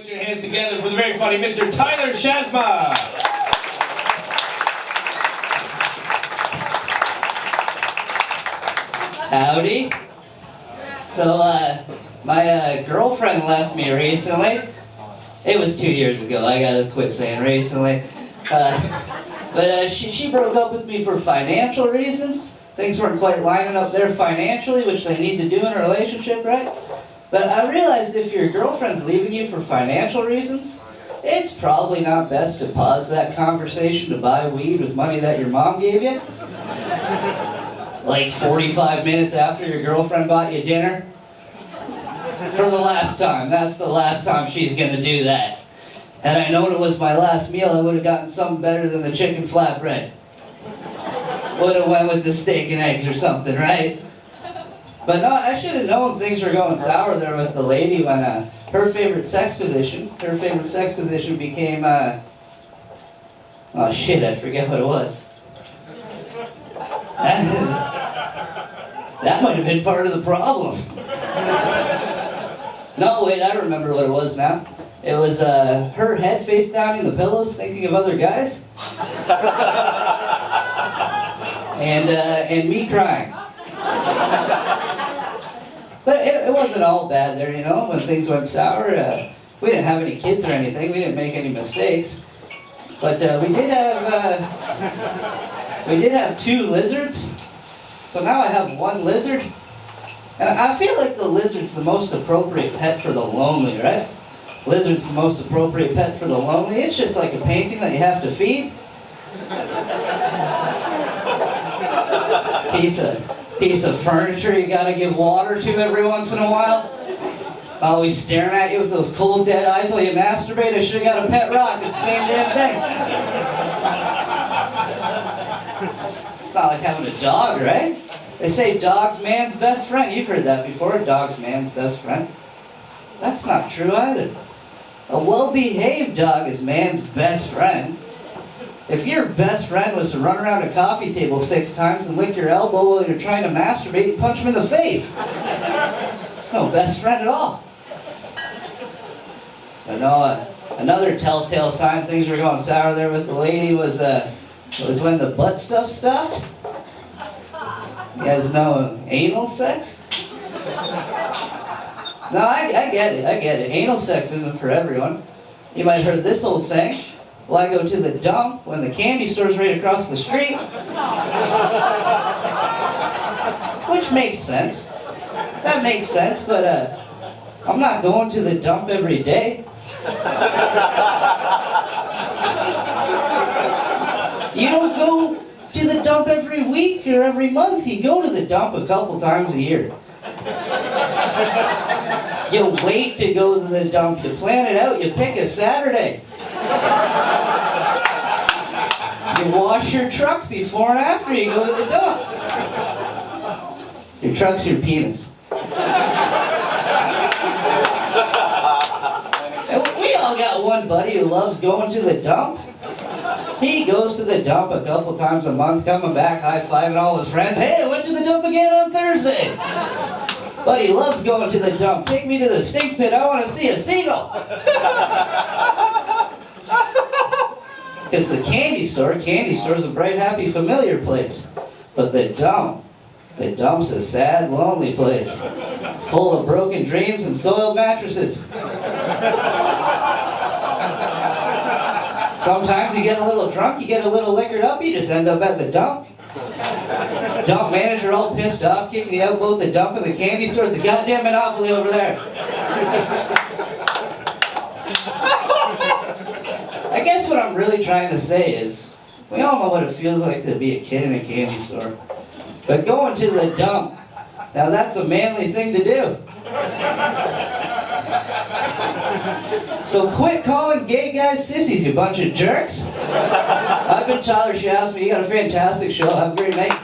Put your hands together for the very funny Mr. Tyler Shazma. Howdy. So, my girlfriend left me recently. It was 2 years ago. I gotta quit saying recently. But she broke up with me for financial reasons. Things weren't quite lining up there financially, which they need to do in a relationship, right? But I realized if your girlfriend's leaving you for financial reasons, it's probably not best to pause that conversation to buy weed with money that your mom gave you. Like 45 minutes after your girlfriend bought you dinner. For the last time. That's the last time she's gonna do that. Had I known it was my last meal, I would have gotten something better than the chicken flatbread. Would have went with the steak and eggs or something, right? But no, I should have known things were going sour there with the lady when her favorite sex position became, oh shit, I forget what it was. That might have been part of the problem. No, wait, I remember what it was now. It was her head face down in the pillows thinking of other guys. And me crying. But it wasn't all bad there, you know, when things went sour. We didn't have any kids or anything. We didn't make any mistakes. But we did have 2 lizards. So now I have 1 lizard. And I feel like the lizard's the most appropriate pet for the lonely, right? Lizard's the most appropriate pet for the lonely. It's just like a painting that you have to feed. Piece of furniture you gotta give water to every once in a while. Always staring at you with those cold dead eyes while you masturbate. I should have got a pet rock. It's the same damn thing. It's not like having a dog, right? They say dog's man's best friend. You've heard that before, dog's man's best friend. That's not true either. A well-behaved dog is man's best friend. If your best friend was to run around a coffee table 6 times and lick your elbow while you're trying to masturbate, you punch him in the face. It's no best friend at all. I know another telltale sign things were going sour there with the lady was when the butt stuff stopped. You guys know anal sex? No, I get it. Anal sex isn't for everyone. You might have heard this old saying, well, I go to the dump when the candy store's right across the street. Which makes sense. That makes sense, but I'm not going to the dump every day. You don't go to the dump every week or every month. You go to the dump a couple times a year. You wait to go to the dump. You plan it out. You pick a Saturday. You wash your truck before and after you go to the dump. Your truck's your penis. And we all got one buddy who loves going to the dump. He goes to the dump a couple times a month, coming back, high-fiving all his friends. Hey, I went to the dump again on Thursday. But he loves going to the dump. Take me to the stink pit. I want to see a seagull. It's the candy store's a bright, happy, familiar place. But the dump's a sad, lonely place. Full of broken dreams and soiled mattresses. Sometimes you get a little drunk, you get a little liquored up, you just end up at the dump. Dump manager all pissed off, kicking you out both the dump and the candy store. It's a goddamn monopoly over there. I guess what I'm really trying to say is, we all know what it feels like to be a kid in a candy store. But going to the dump, now that's a manly thing to do. So quit calling gay guys sissies, you bunch of jerks. I've been Tyler Shazma. You got a fantastic show. Have a great night.